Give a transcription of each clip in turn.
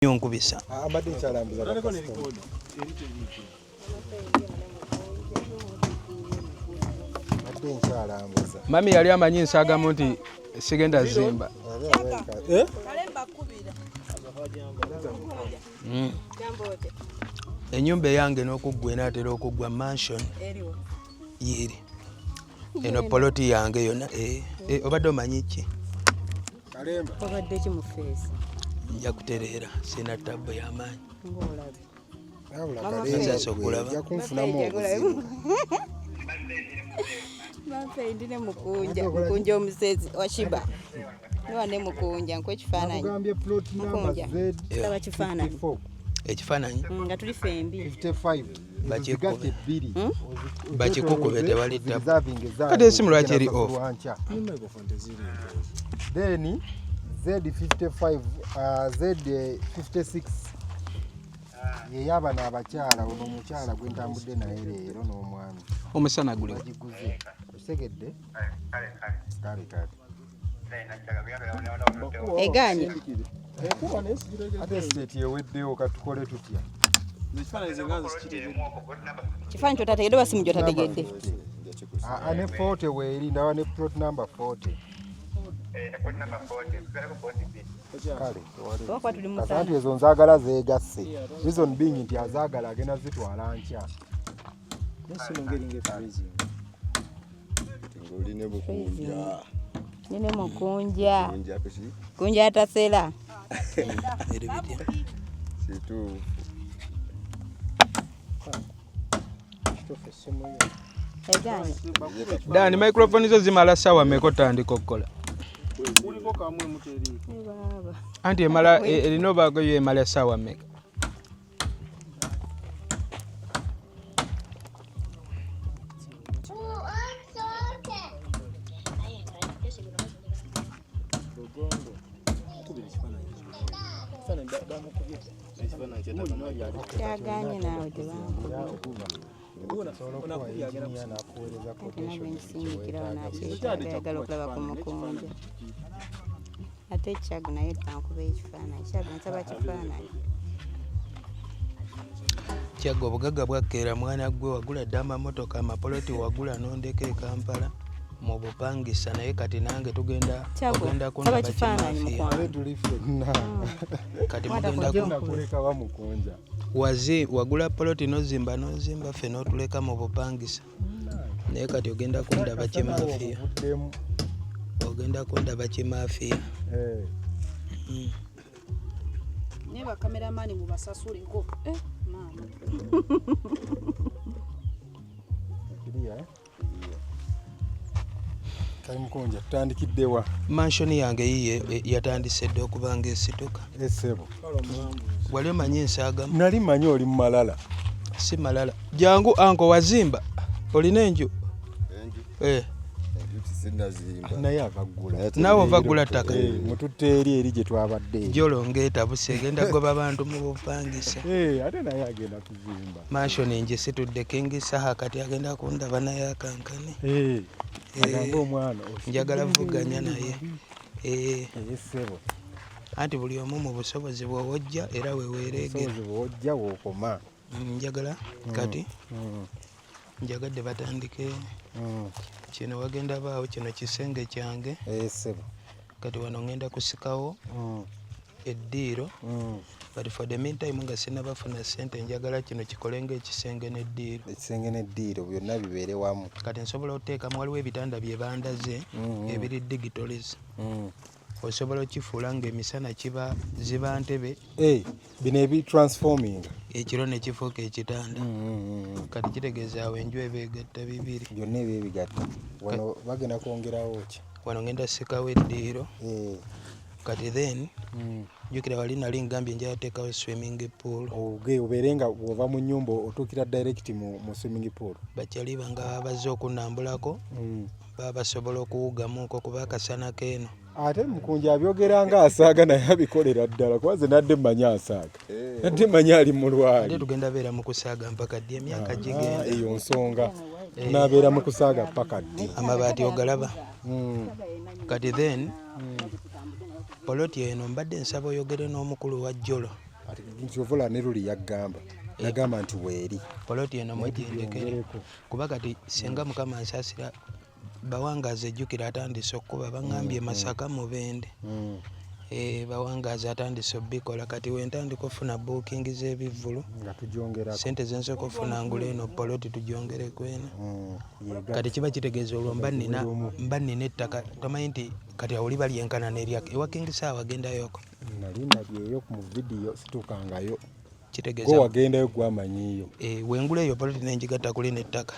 Yonkubisa. Abadde kyalambuza. Mami yali amanyi nsagamu nti sigenda zimba. Enyumba yange n'okuggwa enaatera okuggwa mansion yiri. Eno poloti yange yonna obadde omanyi ki? Obadde ki mu feesi? Nja kutereera sina tabbo y'amaanyi. Bampe ndine mukunja omusezi washiba. Nwane mukunja nkwe kifaananyi. Mukunja. Saba kifaananyi. Ekifaananyi? Nga tuli fembi. 55. Bakikukube tewali tabbo. Kati esimu lwaki eri off? Then Z55 Z56 yeyaba n'abakyala ono omukyala gwe ntambudde naye leero n'omwami omusana guli bagiguze osegedde kale eganye ate state yeweddewo katukole tutya kifaananyi kyotategedde oba simu gyotategedde ne 40 weeri ndawa ne plot number 40 Kale ezo nzaagala zeegasse reason being nti azaagala agenda zitwala nkya nine mukunja kunja atasera Dani microphone zo zimala sawa meko tandika okukola anti emala erino bago yo emala sawa meka kyaganye nawe ayagala okulaba ku mukunja ate ekyago naye tankuba ekifaananyi ekyago nsaba kifaananyi kyago obugagga bwakkeera mwana gwe wagula dda amamotoka amapoloti wagula n'ondeka e Kampala mu bupangisa naye kati nange tugenda saba kifaananyi mukwano tuli ffenna kati mugenda kuleka bamukunja wagula poloti nozimba ffe n'otuleka mu bupangisa naye kati ogenda kundaba kimafiya ne bakameramani mubasasule nko mama Mukunja tutandikiddewa mansioni yange yiye yatandise dde okuba ng'esituka essebo wali omanyi nsaagamu nali manyi oli mu malala si malala jangu anko wazimba olina enju naye avaggula naawe ovaggula ttaka mututte eri gye twabadde gyolongeeta buse egenda goba bantu mu bupangisa ate naye agenda kuzimba mansioni nje situdde kingisaha kati agenda kundaba naye akankane agamba omwana njagala vuganya naye essebo anti buli omu mu busobozi bw'owojja era weweereegera bw'ojja w'okoma njagala kati njagadde batandike kino wagenda baawo kino kisenge kyange essebo kati wano ngenda kusikawo eddiiro but for the meantime nga sinabafuna ssente njagala kino kikole ng'ekisenge n'eddiiro byonna bibeere wamu kati nsobola okuteekamu waliwo ebitanda bye bandaze ebiri digitaliz osobola okifuula ng'emisana ziba ntebe bino ebitransforming ekiro ne kifuuka ekitanda kati kitegeeza awo enju ebeegatta bibiri byonna ebyebigatta wano bagenda kwongerawo ki wano ngenda sikawo eddiiro kati then jukira wali nali ngambye nja yateekawo swimming pool obeere nga bw'ova mu nnyumba otuukira direct mu swimming pool bakyali banga bazze okunnambulako baba basobola okuwugamuuko kuba akasana keeno ate mukunja abyogera nga asaaga naye abikolera ddala kuba ze nadde mmanyi asaaga nadde mmanyi ali mu lwali ate tugenda beera mu kusaaga mpaka ddi emyaka gigenda eyo nsonga tunaabeera mu kusaaga mpaka ddi amabaati ogalaba kati then poloti eno mbadde nsaba oyogere n'omukulu wa Jolo ati nsovola ne luli yagamba nagamba nti weeri poloti eno mwejendekere kuba kati singa mukama nsasira bawangaza ejjukira atandise okuba baŋŋambye Masaka Mubende bawangaza atandise obikola kati wentandika ofuna booking z'ebivvulu nga tujongerako sente zensoka ofuna ngula eno poloti tujongereko eno kati kiba kitegeeza olwo mba nina ettaka tomanyi nti kati awo liba lyenkanana eryako ewa King Saawa agendayoko nali ndabyeyo mu vidiyo situkangayo kitegeeza wagendayo gwamanyiyo wengula eyo poloti nenjigatta kuli n'ettaka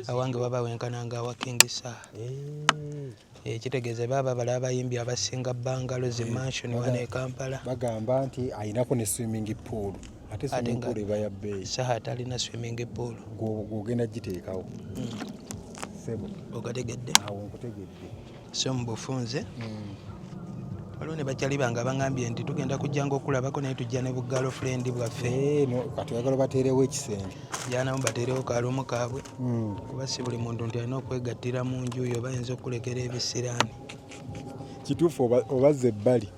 awange waba wenkananga awa King Saawa kitegeeza baba balaba abayimbi abasinga bangalo zi mansion wano e Kampala bagamba nti ayinako ne swimming pool ate swimming pool eba ya bbeeyi saha atalina swimming pool gwogenda giteekawo sebo ogategedde awo nkutegedde so mu bufunze waliwo ne bakyali bange baŋŋambye nti tugenda kujjanga okulabako naye tujja ne bugalo friend bwaffe kati oyagala bateerewo ekisenge janamu bateerewo kalumu kaabwe kuba si buli muntu nti alina okwegattira mu nju yo bayinza okulekera ebisiraani kituufu obazza ebbali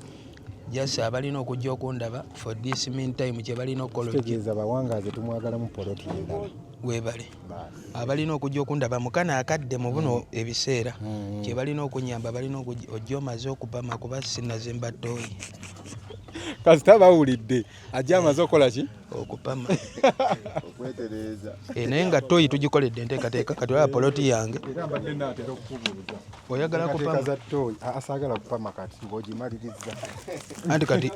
jasa abalina okujja okundaba for this meantime kye balina okukola kitegeeza bawangaze tumwagalamu poloti endala webale abalina okujja okundaba mukana akadde mu buno ebiseera kye balina okunyamba balina ojja omaze okupama kuba sinazimba ttooyi kasita bawulidde ajja amaze okukola ki okupama okwetereeza naye nga ttooyi tugikoledde enteekateeka kati olaba poloti yange era mbadde naatera okukubuuza oyagala kupama za ttooyi asaagala kupama kati ng'ogimaliriza anti kati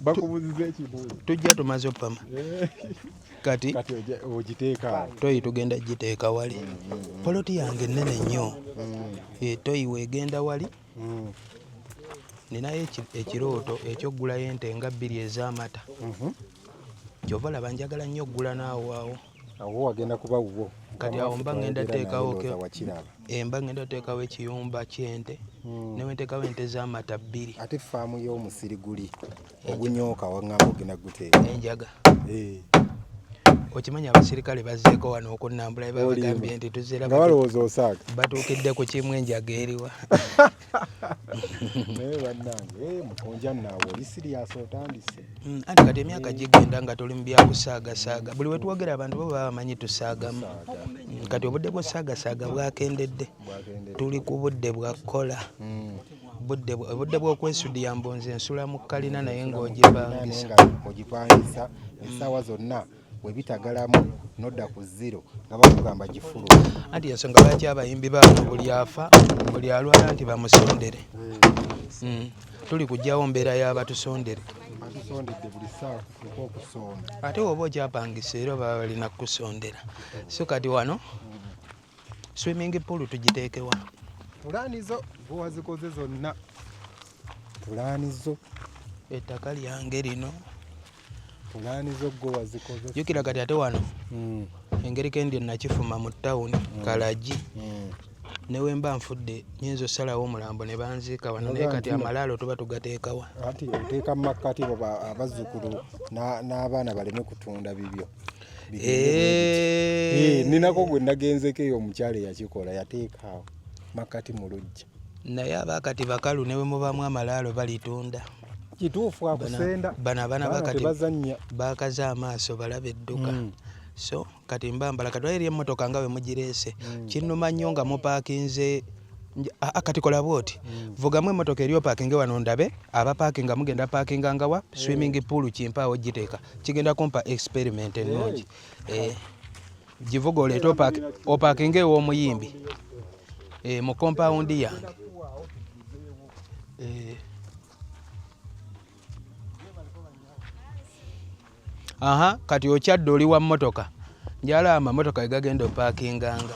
bakubuuziza ekibuuzo tujja tumaze opama kati ogiteeka toyi tugenda giteeka wali poloti yange nnene nnyo toyi weegenda wali ninayo ekirooto ekyoggulayo ente nga 2 ez'amata kyova olaba njagala nnyo oggula naawo awo wagenda kuba wo kati awo mba ngenda teekawo mba ngenda teekawo ekiyumba ky'ente newe nteekawo ente z'amata 2 ate faamu y'omusiri guli ogunyooka waŋŋamba ogenda guteeka enjaga okimanya abasirikale bazzeeko wano okunnambula bagambye nti tuzira nga balowooza osaaga batuukidde ku kimu enjaga eriwa naye bannange mukonja naawe oli siriyasi otandise anti kati emyaka gigenda nga tuli mu byakusaagasaaga buli we tuwogera abantu bo baba bamanyi tusaagamu kati obudde bw'osaagasaaga bwakendedde tuli ku budde bwa kola obudde bw'okwesudya mbunze ensula mu kalina naye ng'ogipangisa essaawa zonna we bitagalamu nodda ku zero nga bakugamba gifulu anti ensonga lwaki abayimbi baabo buli afa buli alwala nti bamusondere tuli kujjawo mbeera y'abatusondere batusondedde buli ssaawa tufuuka okusonda ate oba okyapangisa era baba balina kukusondera so kati wano swimming pool tugiteekewa pulaanizo gwe wazikoze zonna pulaanizo ettaka lyange lino pulaanizo gwe wazikoze jukira kati ate wano engeri kendi nakifuma mu ttawuni kalagi newe mba nfudde nyinza osalawo omulambo ne banziika wano naye kati amalaalo tuba tugateekawa ati oteeka mu makkati abazzukulu n'abaana baleme kutunda bibyo ninako gwe nagenzeko eyo omukyala eyakikola yateekaawo makkati mu lujja naye abakati bakalu newe mubamu amalaalo balitunda kituufu akusenda bano abaana bakati bazannya bakaze amaaso balaba edduka so kati mbambala kati eri emmotoka nga bwe mugireese kinnuma nnyo nga mupaakinze kati kola bwoti vugamu emmotoka eri opaakinge wano ndabe abapaakinga mugenda paakinga nga wa swimming pool kimpaawo giteeka kigenda kumpa experiment ennungi givuga oleete opaakinge ew'omuyimbi mu compound yange kati okyadde oli wa mmotoka njala amamotoka egagenda opaakinganga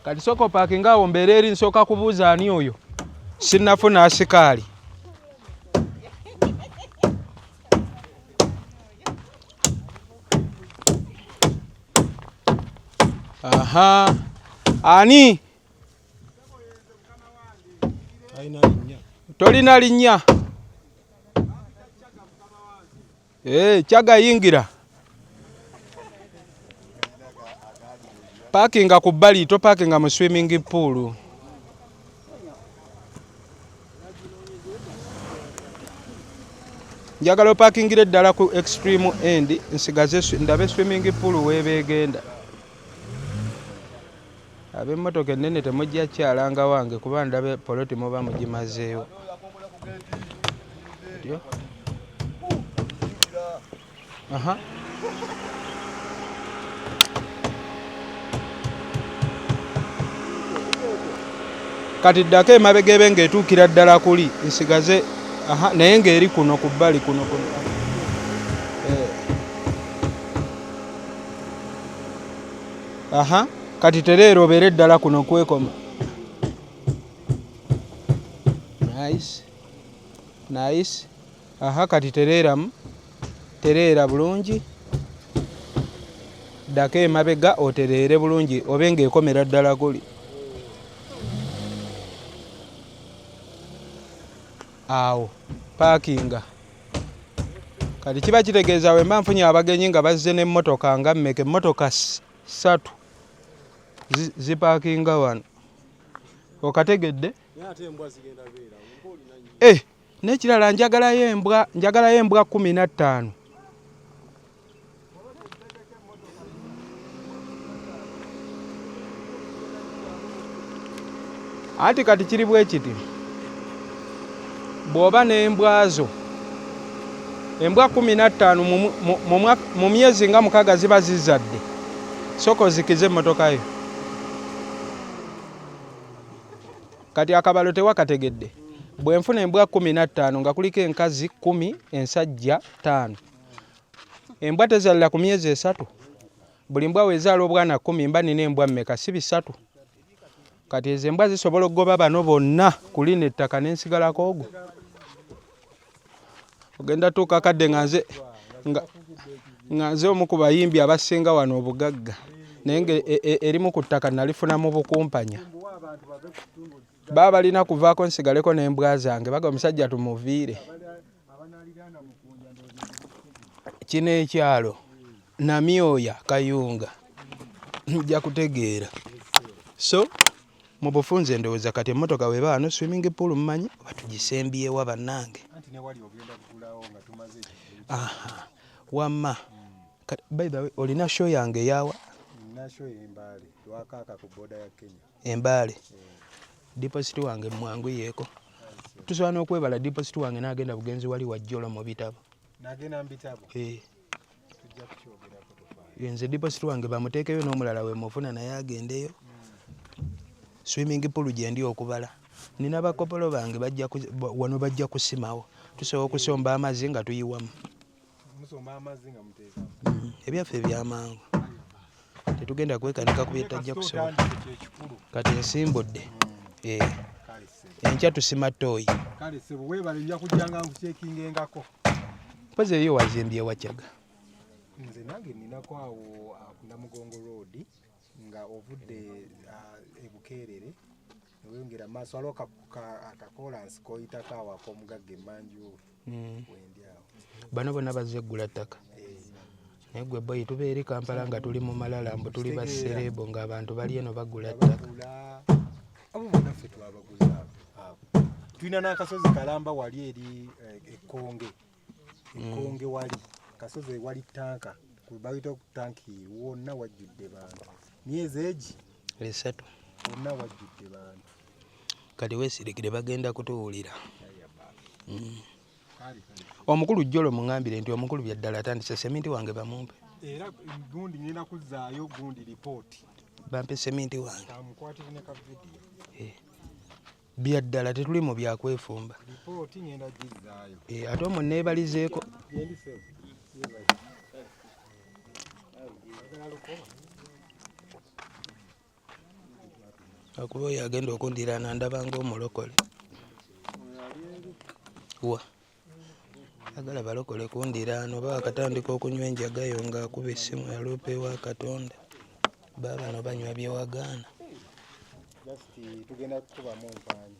kati sooka opaakinga awo mbeera eri nsooka kubuuza ani oyo sinnafuna asikaali ani tolina linnya kyagayingira Parkinga ku bbali to parkinga mu swimming pool. Njagala opakingire ddala ku extreme end nsigaze ndabe swimming pool webeegenda. Ab'emmotoka ennene temujja kyalanga wange kuba ndabe poloti muba mugimazeewo. Aha. Kati ddako emabega ebe ng'etuukira ddala kuli nsigaze aha naye ng'eri kuno ku bbali kuno. Aha kati tereero obeere ddala kuno kwekoma. Nice. Aha kati tereeramu. Tereera bulungi. Ddako emabega otereere bulungi obe ng'ekomera ddala kuli. Awo parkinga. Kati kiba kitegeeza we mba nfunye abagenyi nga bazze n'emmotoka nga mmeka emmotoka 3 zipakinga wano. Okategedde? N'ekirala njagalayo embwa 15. Ati kati kiri bwe kiti. Bw'oba n'embwa zo embwa 15 mu myezi nga 6 ziba zizadde. Soko zikize emmotoka yo. Kati akabalo tewakategedde. Bwe nfuna embwa 15 nga kuliko enkazi 10 ensajja 5. Embwa tezalira ku myezi 3. Buli mbwa wezaala obwana 10 mba nina embwa mmeka si 3. Kati ezo embwa zisobola okugoba bano bonna kulina ettaka n'ensigalako ogwo. Ogenda tuuka kadde nga nze omu ku bayimbi abasinga wano obugagga. Naye ng'erimu ku ttaka nalifuna mu bukumpanya. Baba balina kuvaako nsigaleko n'embwa zange baga omusajja tumuviire. Kino ekyalo Namyoya Kayunga nja kutegeera. So mu bufunze ndowooza kati emmotoka weba wano swimming pool mmanyi oba tugisembyewa bannange. Aha wamma. By the way olina show yange yawa? Embale lwakaaka ku boda ya Kenya. Embale. Deposit wange mwangu yeeko. Tusobola n'okwebala deposit wange n'agenda bugenzi wali wajjolo mu bitabo. N'agenda mu bitabo? Tujja kukyogerako tufayo. Nze deposit wange bamuteekeyo n'omulala we mufuna naye agendeyo. Swimming pool gye ndi okubala. Nina bakopolo bange wano bajja kusimawo. Tusobola okusomba amazzi nga tuyiwamu. Musomba amazzi nga muteekamu. Ebyaffe eby'amangu. Tetugenda kwekanika ku byetajja kusobola. Kati nsimbudde. Enkya tusima ttooyi. Kale sebo weebale nja kujjanga nkuceekingengako. Mpozi eyo wazimbye Wachaga? Nze nange ninako awo Namugongo Road nga ovudde ebukeerere neweyongera maaso waliwo akakolansi koyitako awo ak'omugagga emmanju wendi awo. Bano bonna bazze eggula ttaka. Naye gwe boyi tubeeri Kampala nga tuli mu malala mbu tuli baserebo ng'abantu bali eno bagula ttaka. Abo bonna ffe twabaguza abo. Tulina n'akasozi kalamba wali eri Ekkonge wali kasozi wali tanka bayita tanki wonna wajjudde bantu. Myezi egi 3 wonna wajjudde bantu. Kati weesirikire bagenda kutuwulira. Omukulu jjolo muŋŋambire nti omukulu byaddala atandise seminti wange bamumpe. Era gundi ngenda kuzzaayo gundi lipooti. Bampe seminti wange. Kamukwatirire ne ka vidiyo. Byaddala tetuli mu byakwefumba. Lipooti ngenda gizzaayo. Ate omwo neebalizeeko. Akuba oyo agenda okundiraana ndaba ng'omulokole. Wa agala balokole kundiraano oba akatandika okunywa enjagayo ng'akuba essimu ya Lupe wa Katonda. Baabano banywa byewagaana. Tugenda kukubamu mpaanyi.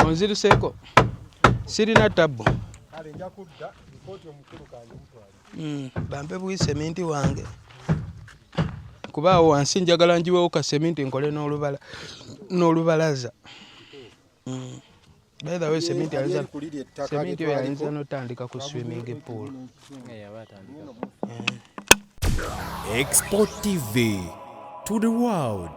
onziruseeko sirina tabbu kale nja kudda ripoti omukulu kange mutwale bampe bwi seminti wange kuba awo wansi njagala njiwewo ka seminti nkole n'olubalaza by the way seminti oyo yayinza n'otandika ku swimming pool. Export TV to the world.